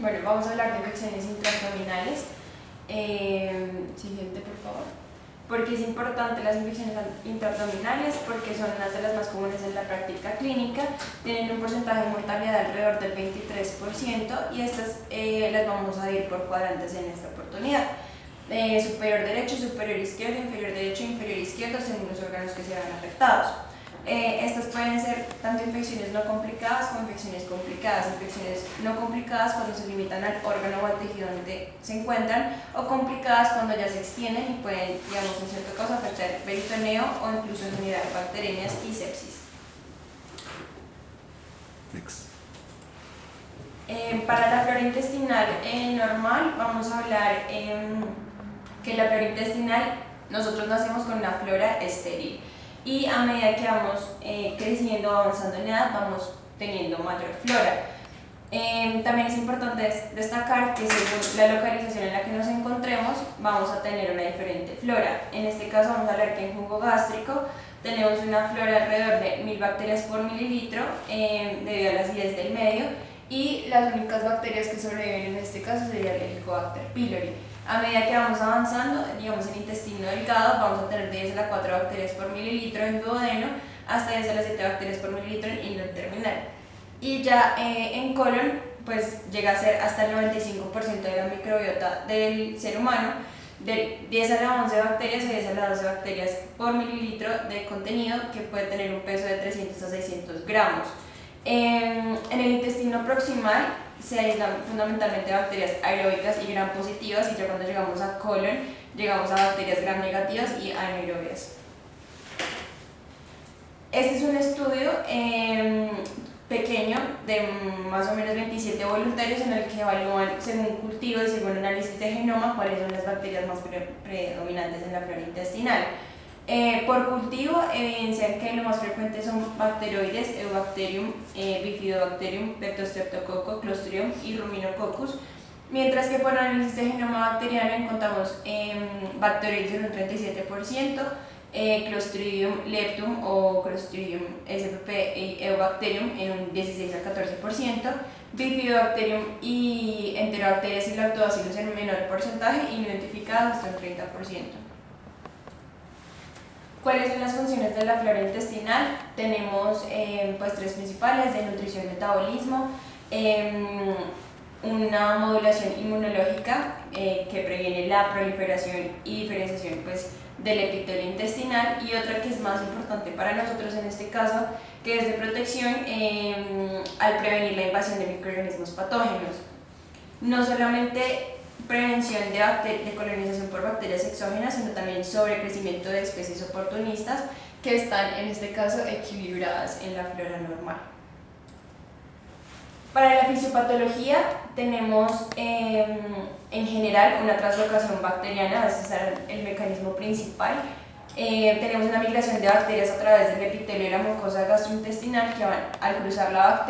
Bueno, vamos a hablar de infecciones intraabdominales. Siguiente, por favor. ¿Por qué es importante las infecciones intraabdominales? Porque son unas de las más comunes en la práctica clínica, tienen un porcentaje de mortalidad de alrededor del 23% y estas las vamos a ir por cuadrantes en esta oportunidad. Superior derecho, superior izquierdo, inferior derecho, inferior izquierdo, según los órganos que se vean afectados. Estas pueden ser tanto infecciones no complicadas como infecciones complicadas. Infecciones no complicadas cuando se limitan al órgano o al tejido donde se encuentran, o complicadas cuando ya se extienden y pueden, digamos, en cierto caso afectar el peritoneo o incluso generar bacterias y sepsis. Para la flora intestinal normal vamos a hablar que la flora intestinal, nosotros nacemos con una flora estéril y a medida que vamos creciendo, avanzando en edad, vamos teniendo mayor flora. También es importante destacar que según la localización en la que nos encontremos vamos a tener una diferente flora. En este caso vamos a hablar que en jugo gástrico tenemos una flora alrededor de 1000 bacterias por mililitro debido a la acidez del medio, y las únicas bacterias que sobreviven en este caso sería el Helicobacter pylori. A medida que vamos avanzando, digamos en intestino delgado, vamos a tener 10 a la 4 bacterias por mililitro en duodeno, hasta 10 a la 7 bacterias por mililitro en hilo terminal. Y ya en colon, pues llega a ser hasta el 95% de la microbiota del ser humano, de 10 a la 11 bacterias a 10 a la 12 bacterias por mililitro de contenido, que puede tener un peso de 300 a 600 gramos. En el intestino proximal se aíslan fundamentalmente bacterias aeróbicas y gram positivas, y ya cuando llegamos a colon llegamos a bacterias gram negativas y anaerobias. Este es un estudio pequeño de más o menos 27 voluntarios en el que evalúan según cultivo y según análisis de genoma cuáles son las bacterias más predominantes en la flora intestinal. Por cultivo evidencian que lo más frecuente son bacteroides, Eubacterium, Bifidobacterium, Leptostreptococcus, Clostridium y Ruminococcus, mientras que por análisis de genoma bacteriano encontramos bacteroides en un 37%, Clostridium leptum o Clostridium spp y Eubacterium en un 16 al 14%, Bifidobacterium y Enterobacterias y Lactobacillus en un menor porcentaje y no identificadas hasta un 30%. ¿Cuáles son las funciones de la flora intestinal? Tenemos pues tres principales: de nutrición y metabolismo, una modulación inmunológica que previene la proliferación y diferenciación pues, del epitelio intestinal, y otra que es más importante para nosotros en este caso, que es de protección al prevenir la invasión de microorganismos patógenos. No solamente prevención de colonización por bacterias exógenas, sino también sobrecrecimiento de especies oportunistas que están en este caso equilibradas en la flora normal. Para la fisiopatología tenemos en general una translocación bacteriana, ese es el mecanismo principal. Tenemos una migración de bacterias a través del epitelio de la mucosa gastrointestinal que van, al cruzar la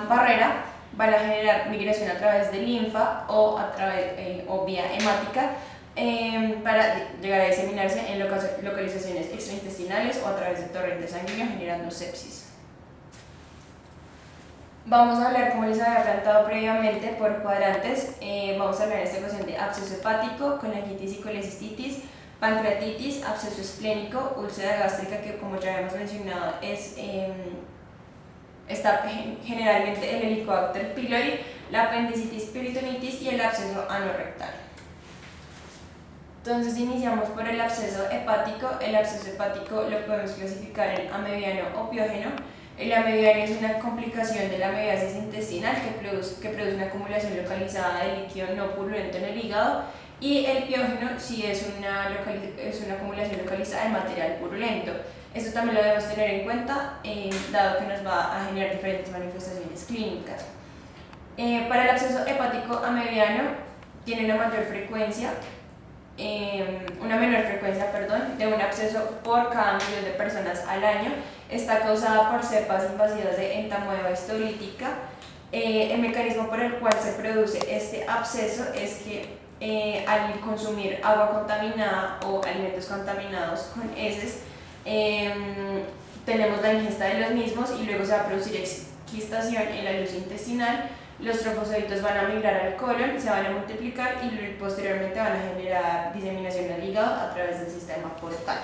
barrera, van a generar migración a través de linfa o vía hemática para llegar a diseminarse en localizaciones extraintestinales o a través de torrentes sanguíneos, generando sepsis. Vamos a hablar, como les había adelantado previamente, por cuadrantes. Vamos a hablar en esta ocasión de absceso hepático, colangitis y colecistitis, pancreatitis, absceso esplénico, úlcera gástrica, que como ya habíamos mencionado está generalmente el Helicobacter pylori, la apendicitis peritonitis y el absceso anorrectal. Entonces iniciamos por el absceso hepático. El absceso hepático lo podemos clasificar en amebiano o piógeno. El amebiano es una complicación de la amebiasis intestinal que produce una acumulación localizada de líquido no purulento en el hígado, y el piógeno sí es una acumulación localizada de material purulento. Esto también lo debemos tener en cuenta, dado que nos va a generar diferentes manifestaciones clínicas. Para el absceso hepático amebiano tiene una menor frecuencia de un absceso por cada millón de personas al año. Está causada por cepas invasivas de entamoeba histolítica. El mecanismo por el cual se produce este absceso es que al consumir agua contaminada o alimentos contaminados con heces, tenemos la ingesta de los mismos y luego se va a producir exquistación en la luz intestinal, los trofosoditos van a migrar al colon, se van a multiplicar y posteriormente van a generar diseminación al hígado a través del sistema portal.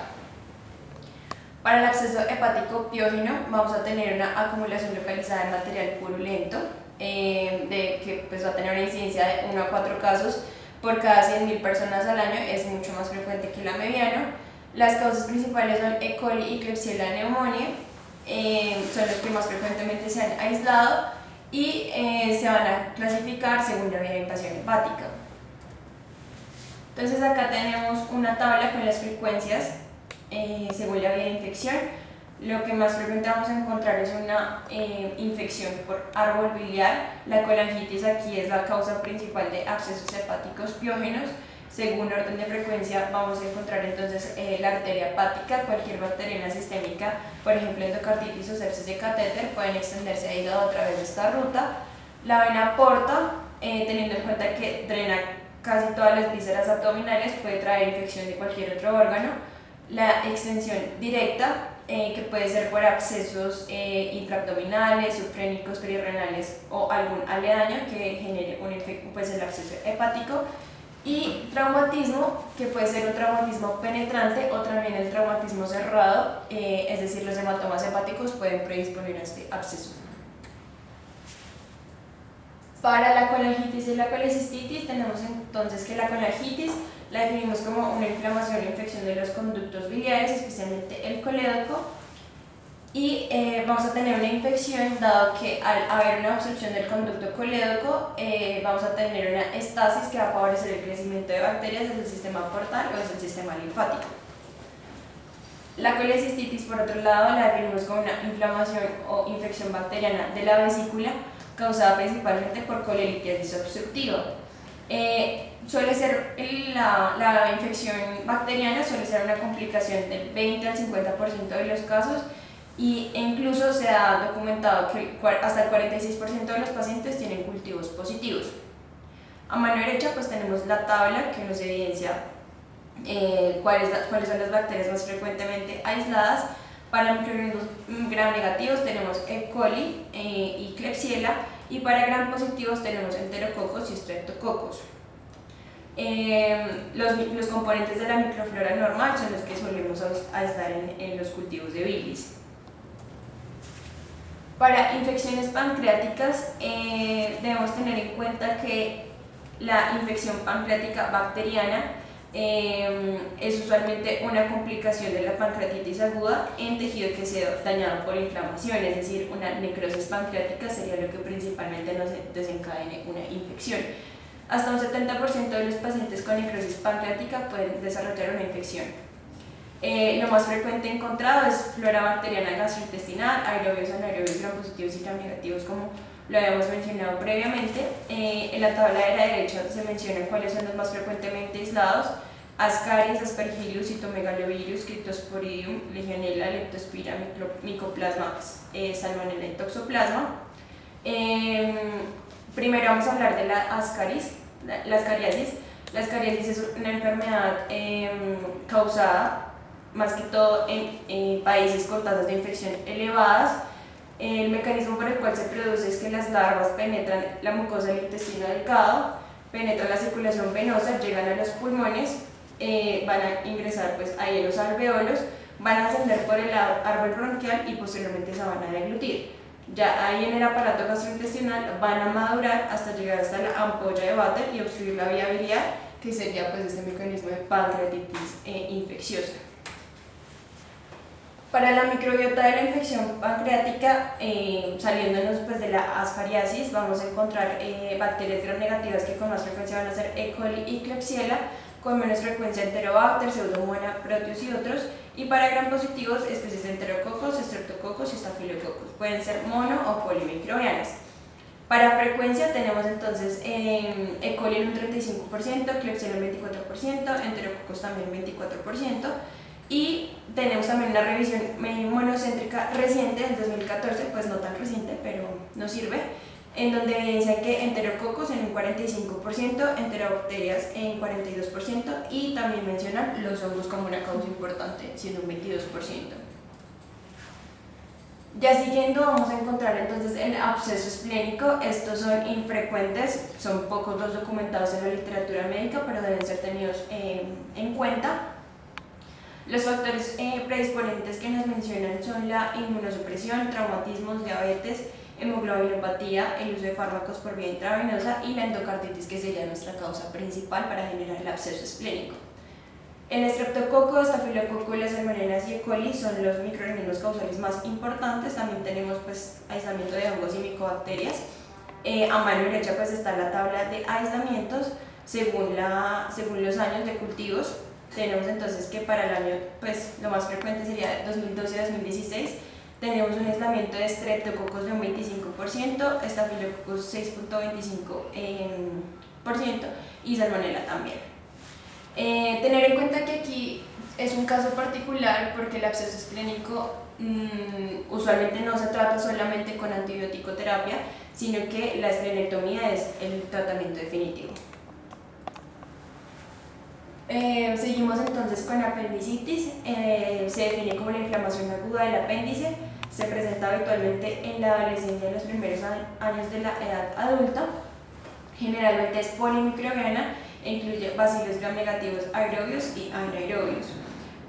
Para el absceso hepático piógeno vamos a tener una acumulación localizada de material purulento, que pues va a tener una incidencia de 1 a 4 casos por cada 100.000 personas al año, es mucho más frecuente que la mediana. Las causas principales son E. coli y Klebsiella pneumoniae, son los que más frecuentemente se han aislado y se van a clasificar según la vía de invasión hepática. Entonces acá tenemos una tabla con las frecuencias según la vía de infección. Lo que más frecuente vamos a encontrar es una infección por árbol biliar. La colangitis aquí es la causa principal de abscesos hepáticos piógenos. Según orden de frecuencia vamos a encontrar entonces la arteria hepática, cualquier bacteriana sistémica, por ejemplo endocarditis o sepsis de catéter, pueden extenderse a hígado a través de esta ruta. La vena porta, teniendo en cuenta que drena casi todas las vísceras abdominales, puede traer infección de cualquier otro órgano. La extensión directa, que puede ser por abscesos intraabdominales, subclínicos, perirenales o algún aledaño que genere pues el absceso hepático. Y traumatismo, que puede ser un traumatismo penetrante o también el traumatismo cerrado, es decir, los hematomas hepáticos pueden predisponer a este absceso. Para la colangitis y la colecistitis tenemos entonces que la colangitis la definimos como una inflamación o infección de los conductos biliares, especialmente el colédoco, y vamos a tener una infección dado que al haber una obstrucción del conducto colédoco vamos a tener una estasis que va a favorecer el crecimiento de bacterias desde el sistema portal o desde el sistema linfático. La colecistitis, por otro lado, la definimos como una inflamación o infección bacteriana de la vesícula causada principalmente por colelitiasis obstructiva. Suele ser la infección bacteriana suele ser una complicación del 20 al 50% de los casos, y incluso se ha documentado que hasta el 46% de los pacientes tienen cultivos positivos. A mano derecha pues tenemos la tabla que nos evidencia cuáles son las bacterias más frecuentemente aisladas. Para microorganismos gram negativos tenemos E. coli y Klebsiella, y para gram positivos tenemos enterococos y streptococos. Los componentes de la microflora normal son los que solemos aislar en los cultivos de bilis. Para infecciones pancreáticas debemos tener en cuenta que la infección pancreática bacteriana es usualmente una complicación de la pancreatitis aguda en tejido que se ha dañado por inflamación, es decir, una necrosis pancreática sería lo que principalmente nos desencadene una infección. Hasta un 70% de los pacientes con necrosis pancreática pueden desarrollar una infección. Lo más frecuente encontrado es flora bacteriana gastrointestinal, aerobios, anaerobios, gram positivos y gram negativos, como lo habíamos mencionado previamente. En la tabla de la derecha se mencionan cuáles son los más frecuentemente aislados: Ascaris, Aspergillus, Cytomegalovirus, Cryptosporidium, Legionella, Leptospira, Mycoplasma, Salmonella y Toxoplasma. Primero vamos a hablar de la ascaris, la ascariasis. La ascariasis es una enfermedad causada más que todo en países con tasas de infección elevadas. El mecanismo por el cual se produce es que las larvas penetran la mucosa del intestino delgado, penetran la circulación venosa, llegan a los pulmones, van a ingresar pues ahí en los alveolos, van a ascender por el árbol bronquial y posteriormente se van a deglutir. Ya ahí en el aparato gastrointestinal van a madurar hasta llegar hasta la ampolla de Vater y obstruir la vía biliar, que sería pues este mecanismo de pancreatitis infecciosa. Para la microbiota de la infección pancreática, saliéndonos pues de la ascariasis, vamos a encontrar bacterias gram negativas que con más frecuencia van a ser E. coli y Klebsiella, con menos frecuencia Enterobacter, Pseudomonas, Proteus y otros, y para gram positivos especies de enterococos, streptococos y estafilococos, pueden ser mono o polimicrobianas. Para frecuencia tenemos entonces E. coli en un 35%, Klebsiella en 24%, enterococos también 24%, y tenemos también una revisión monocéntrica reciente del 2014, pues no tan reciente, pero nos sirve, en donde evidencia que enterococos en un 45%, enterobacterias en 42%, y también mencionan los hongos como una causa importante, siendo un 22%. Ya siguiendo vamos a encontrar entonces el absceso esplénico. Estos son infrecuentes, son pocos los documentados en la literatura médica, pero deben ser tenidos en cuenta. Los factores predisponentes que nos mencionan son la inmunosupresión, traumatismos, diabetes, hemoglobinopatía, el uso de fármacos por vía intravenosa y la endocarditis, que sería nuestra causa principal para generar el absceso esplénico. El estreptococo, estafilococo, las salmonelas y E. coli son los microorganismos causales más importantes. También tenemos pues aislamiento de hongos y micobacterias. A mano derecha pues está la tabla de aislamientos según los años de cultivos. Tenemos entonces que para el año pues lo más frecuente sería 2012-2016. Tenemos un aislamiento de estreptococos de un 25%, estafilococos 6.25% y salmonela también. Tener en cuenta que aquí es un caso particular porque el absceso esplénico usualmente no se trata solamente con antibiótico terapia, sino que la esplenectomía es el tratamiento definitivo. Seguimos entonces con apendicitis. Se define como la inflamación aguda del apéndice, se presenta habitualmente en la adolescencia, en los primeros años de la edad adulta. Generalmente es polimicrobiana e incluye bacilos gram negativos aerobios y anaerobios.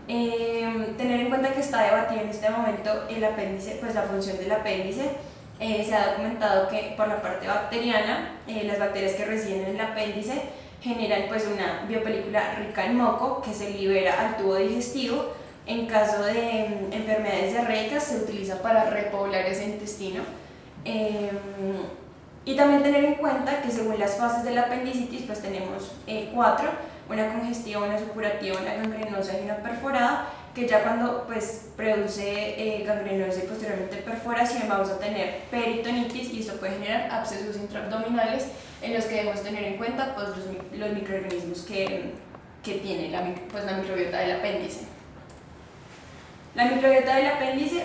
Tener en cuenta que está debatido en este momento el apéndice, pues la función del apéndice. Se ha documentado que por la parte bacteriana, las bacterias que residen en el apéndice generan pues una biopelícula rica en moco que se libera al tubo digestivo. En caso de enfermedades diarreicas se utiliza para repoblar ese intestino. Y también tener en cuenta que según las fases de la apendicitis pues tenemos 4, una congestiva, una supurativa, una gangrenosa y una perforada, que ya cuando pues produce gangrenosa y posteriormente perforación vamos a tener peritonitis y esto puede generar abscesos intraabdominales en los que debemos tener en cuenta pues los microorganismos que tiene la microbiota del apéndice. La microbiota del apéndice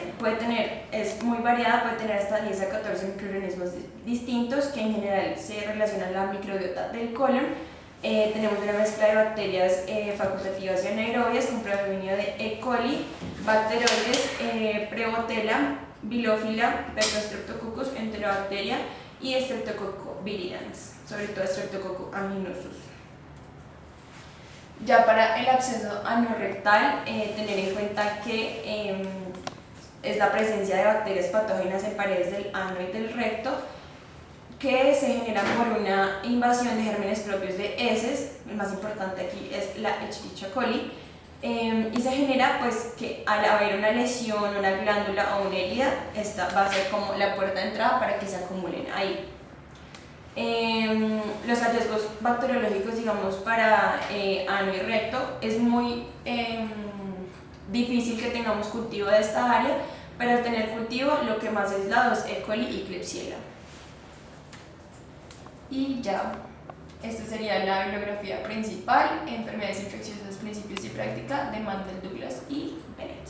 es muy variada, puede tener hasta 10 a 14 microorganismos distintos que en general se relacionan a la microbiota del colon. Tenemos una mezcla de bacterias facultativas y anaerobias con predominio de E. coli, bacteroides, Prebotella, Bilophila, Streptococcus, Enterobacteria y Streptococcus viridans, sobre todo Streptococcus aeruginosus. Ya para el absceso anorrectal, tener en cuenta que es la presencia de bacterias patógenas en paredes del ano y del recto que se generan por una invasión de gérmenes propios de heces. El más importante aquí es la Escherichia coli, y se genera pues que al haber una lesión, una glándula o una herida, esta va a ser como la puerta de entrada para que se acumulen ahí. Los hallazgos bacteriológicos, digamos, para ano y recto, es muy difícil que tengamos cultivo de esta área, pero al tener cultivo lo que más aislado es E. coli y Klebsiella. Y ya, esta sería la bibliografía principal: Enfermedades infecciosas, principios y práctica, de Mandel, Douglas y Bennett.